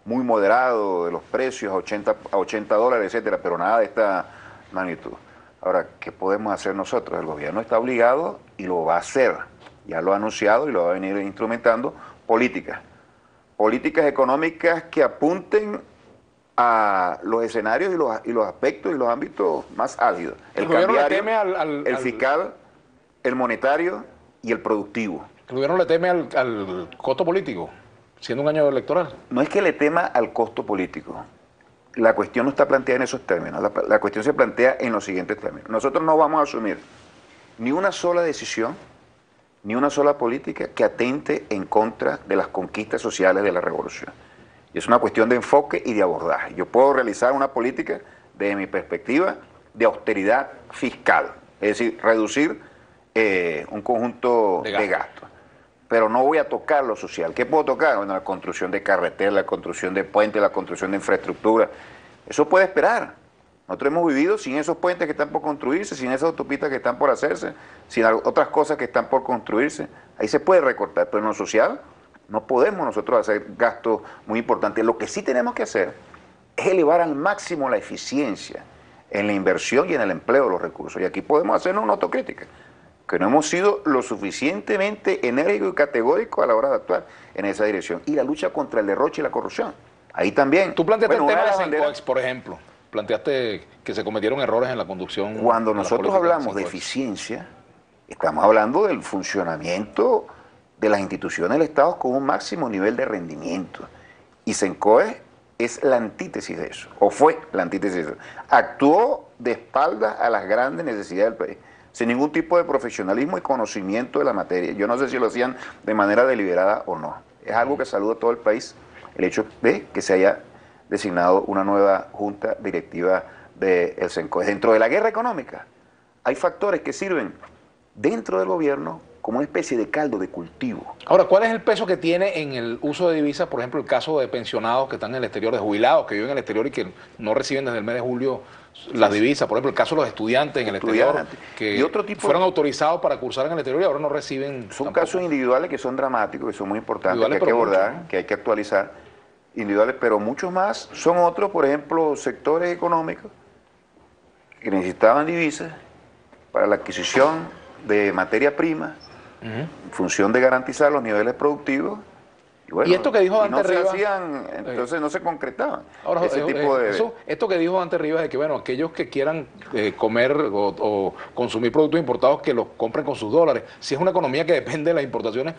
muy moderado de los precios a 80 dólares, etcétera, pero nada de esta magnitud. Ahora, ¿qué podemos hacer nosotros? El gobierno está obligado y lo va a hacer, ya lo ha anunciado y lo va a venir instrumentando, políticas económicas que apunten a los escenarios y los aspectos y los ámbitos más álgidos. El gobierno le cambiario, teme el fiscal, el monetario y el productivo. El gobierno le teme al costo político, siendo un año electoral. No es que le tema al costo político. La cuestión no está planteada en esos términos. La cuestión se plantea en los siguientes términos. Nosotros no vamos a asumir ni una sola decisión, ni una sola política que atente en contra de las conquistas sociales de la revolución. Y es una cuestión de enfoque y de abordaje. Yo puedo realizar una política desde mi perspectiva de austeridad fiscal, es decir, reducir un conjunto de gastos. Pero no voy a tocar lo social. ¿Qué puedo tocar? Bueno, la construcción de carreteras, la construcción de puentes, la construcción de infraestructura. Eso puede esperar. Nosotros hemos vivido sin esos puentes que están por construirse, sin esas autopistas que están por hacerse, sin otras cosas que están por construirse. Ahí se puede recortar, pero en lo social no podemos nosotros hacer gastos muy importantes. Lo que sí tenemos que hacer es elevar al máximo la eficiencia en la inversión y en el empleo de los recursos. Y aquí podemos hacernos una autocrítica, que no hemos sido lo suficientemente enérgicos y categóricos a la hora de actuar en esa dirección. Y la lucha contra el derroche y la corrupción. Ahí también. Tú planteaste el tema de Sencoex, por ejemplo. Planteaste que se cometieron errores en la conducción. Cuando nosotros hablamos de eficiencia, estamos hablando del funcionamiento de las instituciones del Estado con un máximo nivel de rendimiento. Y Sencoex es la antítesis de eso, o fue la antítesis de eso. Actuó de espaldas a las grandes necesidades del país, sin ningún tipo de profesionalismo y conocimiento de la materia. Yo no sé si lo hacían de manera deliberada o no. Es algo que saluda a todo el país, el hecho de que se haya designado una nueva junta directiva del Sencoex. Dentro de la guerra económica hay factores que sirven dentro del gobierno como una especie de caldo de cultivo. Ahora, ¿cuál es el peso que tiene en el uso de divisas, por ejemplo, el caso de pensionados que están en el exterior, de jubilados que viven en el exterior y que no reciben desde el mes de julio las divisas? Por ejemplo, el caso de los estudiantes en el exterior que y otro tipo fueron autorizados para cursar en el exterior y ahora no reciben. Son casos individuales que son dramáticos, que son muy importantes, que hay que abordar, que hay que actualizar, individuales, pero muchos más son otros, por ejemplo, sectores económicos que necesitaban divisas para la adquisición de materia prima, en función de garantizar los niveles productivos. Y, bueno, y esto que dijo Dante no Rivas, se hacían, entonces no se concretaban. Ahora, esto que dijo Dante Rivas de que, bueno, aquellos que quieran comer o consumir productos importados, que los compren con sus dólares. Si es una economía que depende de las importaciones,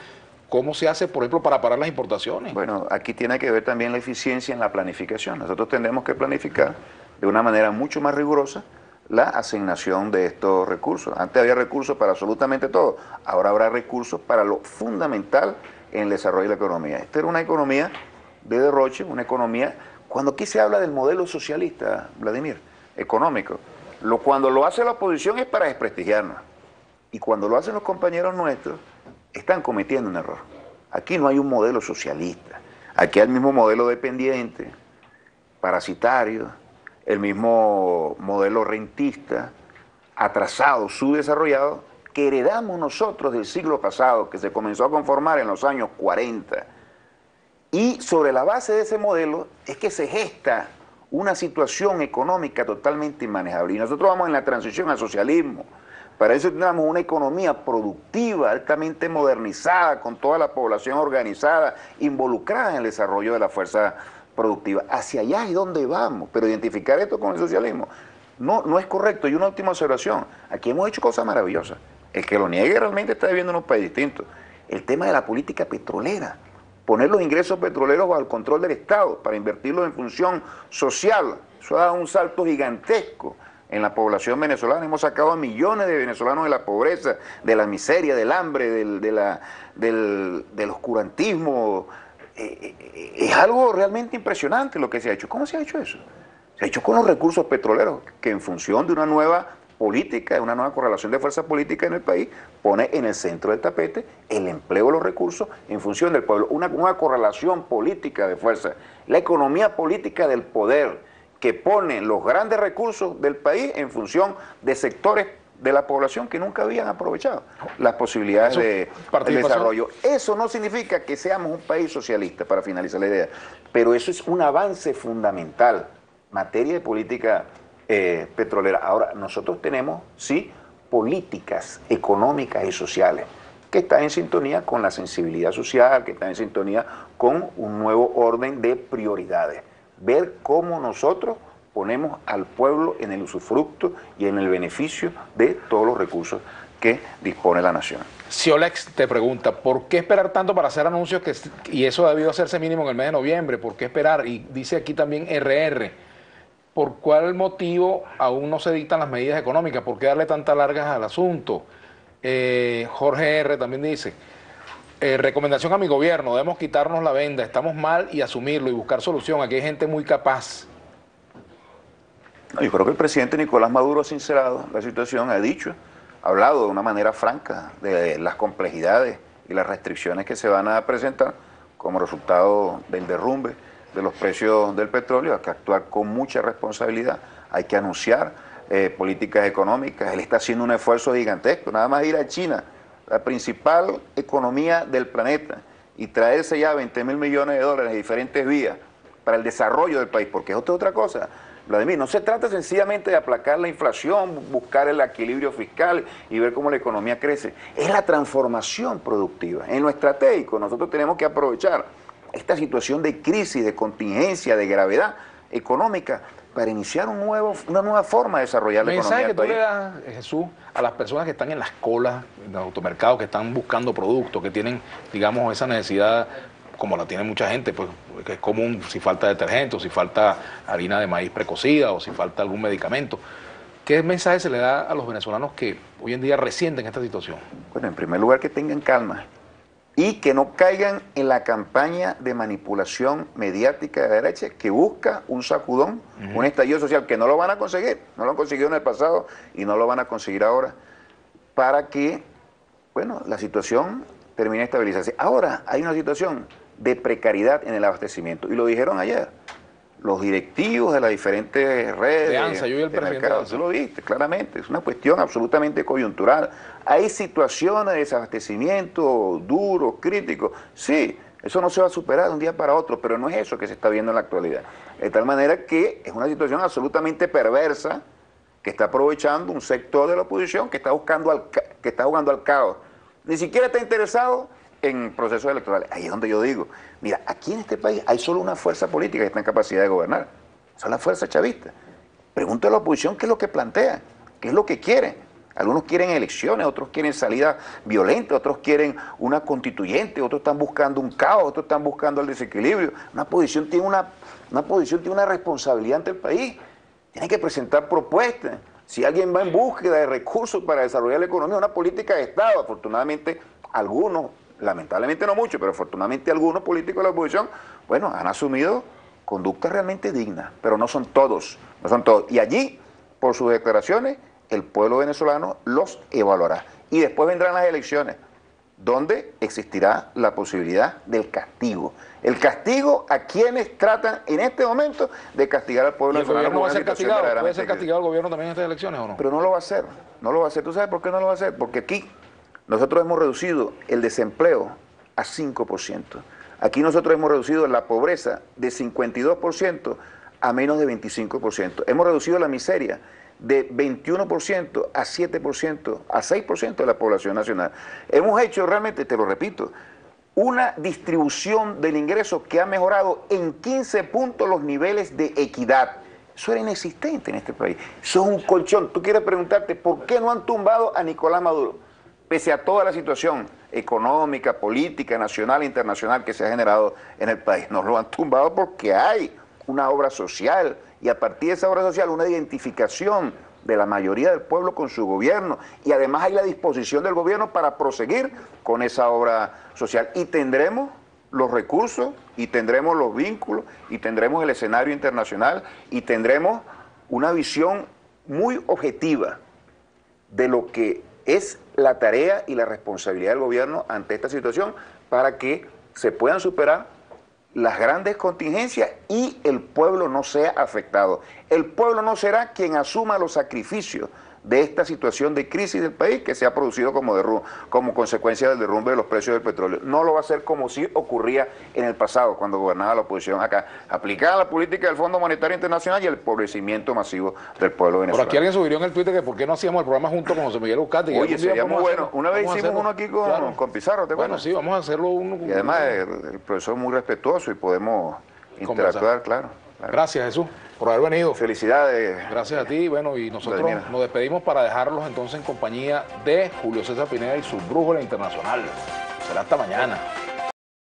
¿cómo se hace, por ejemplo, para parar las importaciones? Bueno, aquí tiene que ver también la eficiencia en la planificación. Nosotros tenemos que planificar de una manera mucho más rigurosa la asignación de estos recursos. Antes había recursos para absolutamente todo, ahora habrá recursos para lo fundamental en el desarrollo de la economía. Esta era una economía de derroche, una economía, cuando aquí se habla del modelo socialista, Vladimir, económico, cuando lo hace la oposición es para desprestigiarnos, y cuando lo hacen los compañeros nuestros, están cometiendo un error. Aquí no hay un modelo socialista, aquí hay el mismo modelo dependiente, parasitario, el mismo modelo rentista, atrasado, subdesarrollado, que heredamos nosotros del siglo pasado, que se comenzó a conformar en los años 40. Y sobre la base de ese modelo es que se gesta una situación económica totalmente inmanejable. Y nosotros vamos en la transición al socialismo. Para eso tenemos una economía productiva, altamente modernizada, con toda la población organizada, involucrada en el desarrollo de la fuerza productiva. Hacia allá es donde vamos, pero identificar esto con el socialismo no es correcto. Y una última observación, aquí hemos hecho cosas maravillosas. El que lo niegue realmente está viviendo en un país distinto. El tema de la política petrolera, poner los ingresos petroleros bajo el control del Estado para invertirlos en función social, eso ha dado un salto gigantesco en la población venezolana. Hemos sacado a millones de venezolanos de la pobreza, de la miseria, del hambre, del oscurantismo. Es algo realmente impresionante lo que se ha hecho. ¿Cómo se ha hecho eso? Se ha hecho con los recursos petroleros, que en función de una nueva política, de una nueva correlación de fuerza política en el país, pone en el centro del tapete el empleo de los recursos en función del pueblo. Una nueva correlación política de fuerza. La economía política del poder, que pone los grandes recursos del país en función de sectores de la población que nunca habían aprovechado las posibilidades del desarrollo. Eso no significa que seamos un país socialista, para finalizar la idea, pero eso es un avance fundamental en materia de política petrolera. Ahora, nosotros tenemos, sí, políticas económicas y sociales que están en sintonía con la sensibilidad social, que están en sintonía con un nuevo orden de prioridades. Ver cómo nosotros ponemos al pueblo en el usufructo y en el beneficio de todos los recursos que dispone la nación. Xiolex te pregunta, ¿por qué esperar tanto para hacer anuncios y eso ha debido hacerse mínimo en el mes de noviembre? ¿Por qué esperar? Y dice aquí también RR, ¿por cuál motivo aún no se dictan las medidas económicas? ¿Por qué darle tantas largas al asunto? Jorge R. también dice, recomendación a mi gobierno, debemos quitarnos la venda, estamos mal y asumirlo y buscar solución, aquí hay gente muy capaz. No, yo creo que el presidente Nicolás Maduro ha sincerado la situación, ha hablado de una manera franca de las complejidades y las restricciones que se van a presentar como resultado del derrumbe de los precios del petróleo. Hay que actuar con mucha responsabilidad, hay que anunciar políticas económicas. Él está haciendo un esfuerzo gigantesco, nada más ir a China, la principal economía del planeta, y traerse ya 20.000 millones de dólares de diferentes vías para el desarrollo del país, porque esto es otra cosa. Vladimir, no se trata sencillamente de aplacar la inflación, buscar el equilibrio fiscal y ver cómo la economía crece. Es la transformación productiva. En lo estratégico nosotros tenemos que aprovechar esta situación de crisis, de contingencia, de gravedad económica para iniciar una nueva forma de desarrollar la economía del país. ¿Mensaje que tú le das, Jesús, a las personas que están en las colas, en los automercados, que están buscando productos, que tienen, digamos, esa necesidad, como la tiene mucha gente, pues que es común si falta detergente, o si falta harina de maíz precocida, o si falta algún medicamento? ¿Qué mensaje se le da a los venezolanos que hoy en día resienten esta situación? Bueno, en primer lugar, que tengan calma y que no caigan en la campaña de manipulación mediática de la derecha que busca un sacudón, un estallido social, que no lo van a conseguir, no lo han conseguido en el pasado y no lo van a conseguir ahora, para que, bueno, la situación termine de estabilizarse. Ahora hay una situación de precariedad en el abastecimiento, y lo dijeron ayer los directivos de las diferentes redes de ANSA, yo y el presidente de ANSA. Tú lo viste claramente, es una cuestión absolutamente coyuntural. Hay situaciones de desabastecimiento duros, críticos, sí, eso no se va a superar de un día para otro, pero no es eso que se está viendo en la actualidad. De tal manera que es una situación absolutamente perversa que está aprovechando un sector de la oposición que está jugando al caos. Ni siquiera está interesado en procesos electorales. Ahí es donde yo digo, mira, aquí en este país hay solo una fuerza política que está en capacidad de gobernar. Son las fuerzas chavistas. Pregúntale a la oposición qué es lo que plantea, qué es lo que quiere. Algunos quieren elecciones, otros quieren salida violenta, otros quieren una constituyente, otros están buscando un caos, otros están buscando el desequilibrio. Una oposición tiene una responsabilidad ante el país. Tiene que presentar propuestas. Si alguien va en búsqueda de recursos para desarrollar la economía, una política de Estado, afortunadamente algunos, lamentablemente no muchos, pero afortunadamente algunos políticos de la oposición, bueno, han asumido conductas realmente dignas, pero no son todos, no son todos. Y allí, por sus declaraciones, el pueblo venezolano los evaluará. Y después vendrán las elecciones, donde existirá la posibilidad del castigo. El castigo a quienes tratan en este momento de castigar al pueblo venezolano. ¿El gobierno va a ser castigado? ¿Puede ser castigado el gobierno también en estas elecciones o no? Pero no lo va a hacer, no lo va a hacer. ¿Tú sabes por qué no lo va a hacer? Porque aquí nosotros hemos reducido el desempleo a 5%. Aquí nosotros hemos reducido la pobreza de 52% a menos de 25%. Hemos reducido la miseria de 21% a 7%, a 6% de la población nacional. Hemos hecho realmente, te lo repito, una distribución del ingreso que ha mejorado en 15 puntos los niveles de equidad. Eso era inexistente en este país. Eso es un colchón. Tú quieres preguntarte por qué no han tumbado a Nicolás Maduro, pese a toda la situación económica, política, nacional e internacional que se ha generado en el país. No lo han tumbado porque hay una obra social, y a partir de esa obra social una identificación de la mayoría del pueblo con su gobierno, y además hay la disposición del gobierno para proseguir con esa obra social, y tendremos los recursos, y tendremos los vínculos, y tendremos el escenario internacional, y tendremos una visión muy objetiva de lo que es la tarea y la responsabilidad del gobierno ante esta situación, para que se puedan superar las grandes contingencias y el pueblo no sea afectado. El pueblo no será quien asuma los sacrificios de esta situación de crisis del país que se ha producido como consecuencia del derrumbe de los precios del petróleo. No lo va a hacer como si ocurría en el pasado, cuando gobernaba la oposición acá. Aplicada la política del Fondo Monetario Internacional y el empobrecimiento masivo del pueblo venezolano. Por aquí alguien sugirió en el Twitter que por qué no hacíamos el programa junto con José Miguel Uzcategui. Oye, sería muy bueno. Una vez hicimos uno aquí con Pizarro, ¿te acuerdas? Bueno, sí, vamos a hacerlo uno. Y además el profesor es muy respetuoso y podemos interactuar, claro. Gracias, Jesús, por haber venido. Felicidades. Gracias a ti. Bueno, y nosotros nos despedimos para dejarlos entonces en compañía de Julio César Pineda y su Brújula Internacional. Será hasta mañana.